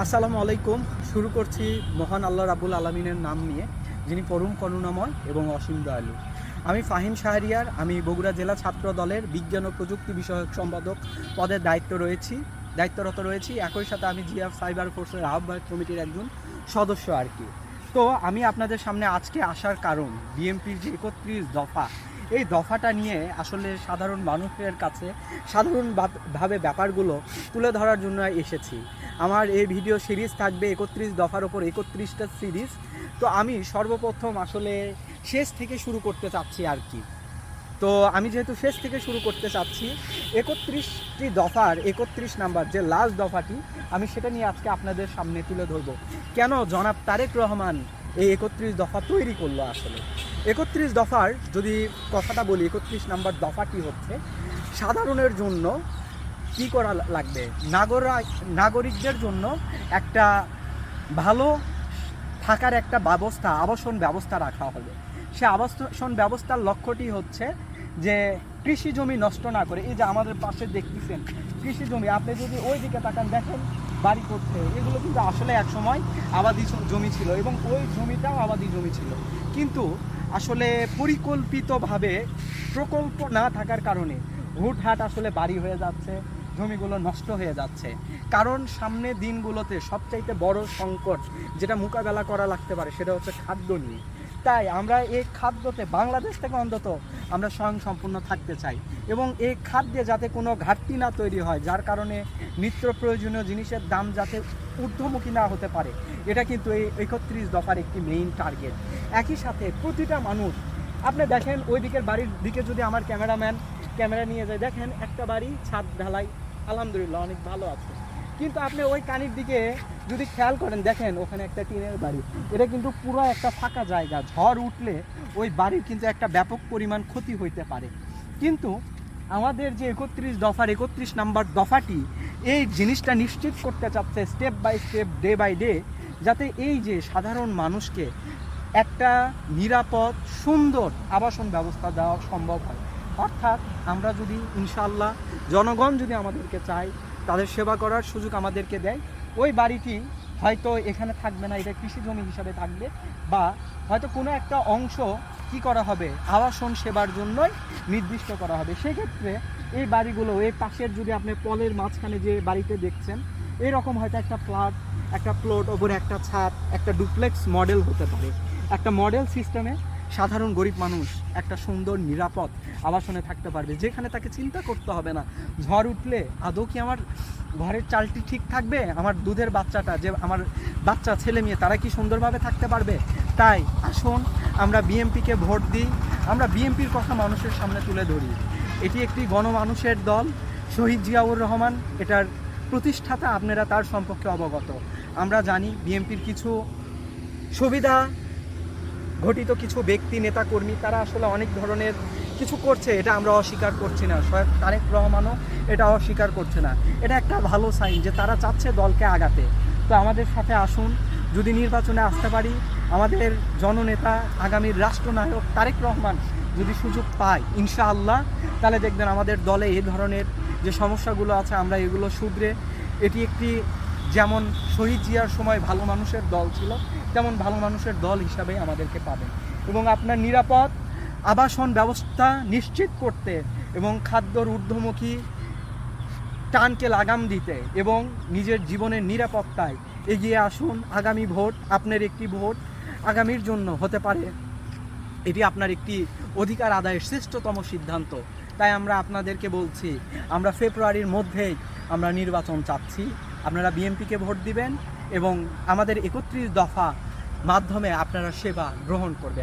আসসালামু আলাইকুম। শুরু করছি মহান আল্লাহ রাব্বুল আলামিনের নাম নিয়ে, যিনি পরম করুণাময় এবং অসীম দয়ালু। আমি ফাহিম শাহরিয়ার, আমি বগুড়া জেলা ছাত্র দলের বিজ্ঞান ও প্রযুক্তি বিষয়ক সম্পাদক পদের দায়িত্বরত রয়েছি। একই সাথে আমি জিএফ সাইবার ফোর্সের আহ্বায়ক কমিটির একজন সদস্য আর কি। তো আমি আপনাদের সামনে আজকে আসার কারণ, বিএনপির যে 31 দফা, এই দফাটা নিয়ে আসলে সাধারণ মানুষের কাছে সাধারণভাবে ব্যাপারগুলো তুলে ধরার জন্য এসেছি। আমার এই ভিডিও সিরিজ থাকবে 31 দফার ওপর 31টা সিরিজ। তো আমি সর্বপ্রথম আসলে শেষ থেকে শুরু করতে চাচ্ছি আর কি। তো আমি যেহেতু শেষ থেকে শুরু করতে চাচ্ছি, 31টি দফার 31 নাম্বার যে লাস্ট দফাটি, আমি সেটা নিয়ে আজকে আপনাদের সামনে তুলে ধরব। কেন জনাব তারেক রহমান এই 31 দফা তৈরি করলো। আসলে 31 দফার যদি কথাটা বলি, 31 নাম্বার দফাটি হচ্ছে সাধারণের জন্য কি করা লাগবে, নাগরিকদের জন্য একটা ভালো থাকার একটা ব্যবস্থা, আবাসন ব্যবস্থা রাখা হবে। সে আবাসন ব্যবস্থার লক্ষ্যটি হচ্ছে যে কৃষি জমি নষ্ট না করে, এই যে আমাদের পাশে দেখতেছেন কৃষি জমি, আপনি যদি ওই দিকে তাকান দেখেন বাড়ি করছে, এগুলো কিন্তু আসলে একসময় আবাদি জমি ছিল এবং ওই জমিটাও আবাদি জমি ছিল, কিন্তু আসলে পরিকল্পিতভাবে প্রকল্প না থাকার কারণে হুটহাট আসলে বাড়ি হয়ে যাচ্ছে, জমিগুলো নষ্ট হয়ে যাচ্ছে। কারণ সামনে দিনগুলোতে সবচাইতে বড় সংকট যেটা মোকাবেলা করা লাগতে পারে সেটা হচ্ছে খাদ্য নিয়ে। তাই আমরা এই খাদ্যতে বাংলাদেশ থেকে অন্তত আমরা স্বয়ংসম্পূর্ণ থাকতে চাই এবং এই খাদ্যে যাতে কোনো ঘাটতি না তৈরি হয়, যার কারণে নিত্য প্রয়োজনীয় জিনিসের দাম যাতে ঊর্ধ্বমুখী না হতে পারে, এটা কিন্তু এই 31 দফার একটি মেইন টার্গেট। একই সাথে প্রতিটা মানুষ, আপনি দেখেন ওই দিকের বাড়ির দিকে যদি আমার ক্যামেরা নিয়ে যায়, দেখেন একটা বাড়ি ছাদ ঢালাই, আলহামদুলিল্লাহ অনেক ভালো আছে, কিন্তু আপনি ওই কানির দিকে যদি খেয়াল করেন দেখেন ওখানে একটা টিনের বাড়ি, এটা কিন্তু পুরো একটা ফাঁকা জায়গা, ঝড় উঠলে ওই বাড়ির কিন্তু একটা ব্যাপক পরিমাণ ক্ষতি হইতে পারে। কিন্তু আমাদের যে 31 দফার 31 নাম্বার দফাটি এই জিনিসটা নিশ্চিত করতে চাচ্ছে step by step, day by day, যাতে এই যে সাধারণ মানুষকে একটা নিরাপদ সুন্দর আবাসন ব্যবস্থা দেওয়া সম্ভব হয়। অর্থাৎ আমরা যদি ইনশাআল্লাহ, জনগণ যদি আমাদেরকে চায়, তাদের সেবা করার সুযোগ আমাদেরকে দেয়, ওই বাড়িটি হয়তো এখানে থাকবে না, এটা কৃষি জমি হিসাবে থাকবে, বা হয়তো কোনো একটা অংশ কি করা হবে, আবাসন সেবার জন্যই নির্দিষ্ট করা হবে। সেক্ষেত্রে এই বাড়িগুলো, এই পাশের যদি আপনি পলের মাঝখানে যে বাড়িতে দেখছেন, এরকম হয়তো একটা প্লট ওপরে একটা ছাদ, একটা ডুপ্লেক্স মডেল হতে পারে। একটা মডেল সিস্টেমে সাধারণ গরিব মানুষ একটা সুন্দর নিরাপদ আবাসনে থাকতে পারবে, যেখানে তাকে চিন্তা করতে হবে না ঝড় উঠলে আদৌ কি আমার ঘরের চালটি ঠিক থাকবে, আমার দুধের বাচ্চাটা, যে আমার বাচ্চা ছেলে মেয়ে, তারা কি সুন্দরভাবে থাকতে পারবে। তাই আসুন আমরা বিএনপিকে ভোট দিই, আমরা বিএনপির কথা মানুষের সামনে তুলে ধরি। এটি একটি গণমানুষের দল, শহীদ জিয়াউর রহমান এটার প্রতিষ্ঠাতা, আপনারা তার সম্পর্কে অবগত। আমরা জানি বিএনপির কিছু সুবিধা ঘটিত কিছু ব্যক্তি, নেতাকর্মী, তারা আসলে অনেক ধরনের কিছু করছে, এটা আমরা অস্বীকার করছি না, তারেক রহমানও এটা অস্বীকার করছে না। এটা একটা ভালো সাইন যে তারা চাচ্ছে দলকে আগাতে। তো আমাদের সাথে আসুন, যদি নির্বাচনে আসতে পারি, আমাদের জননেতা আগামীর রাষ্ট্রনায়ক তারেক রহমান যদি সুযোগ পায় ইনশাআল্লাহ, তাহলে দেখবেন আমাদের দলে এই ধরনের যে সমস্যাগুলো আছে আমরা এগুলো শুধরে, এটি একটি যেমন শহীদ জিয়ার সময় ভালো মানুষের দল ছিল, তেমন ভালো মানুষের দল হিসাবে আমাদেরকে পাবেন। এবং আপনার নিরাপদ আবাসন ব্যবস্থা নিশ্চিত করতে এবং খাদ্যর ঊর্ধ্বমুখী টানকে লাগাম দিতে এবং নিজের জীবনের নিরাপত্তায় এগিয়ে আসুন। আগামী ভোট আপনার একটি ভোট আগামীর জন্য হতে পারে, এটি আপনার একটি অধিকার আদায়ের শ্রেষ্ঠতম সিদ্ধান্ত। তাই আমরা আপনাদেরকে বলছি, আমরা ফেব্রুয়ারির মধ্যেই আমরা নির্বাচন চাচ্ছি, আপনারা বিএনপিকে ভোট দিবেন এবং আমাদের 31 দফা মাধ্যমে আপনারা সেবা গ্রহণ করবেন।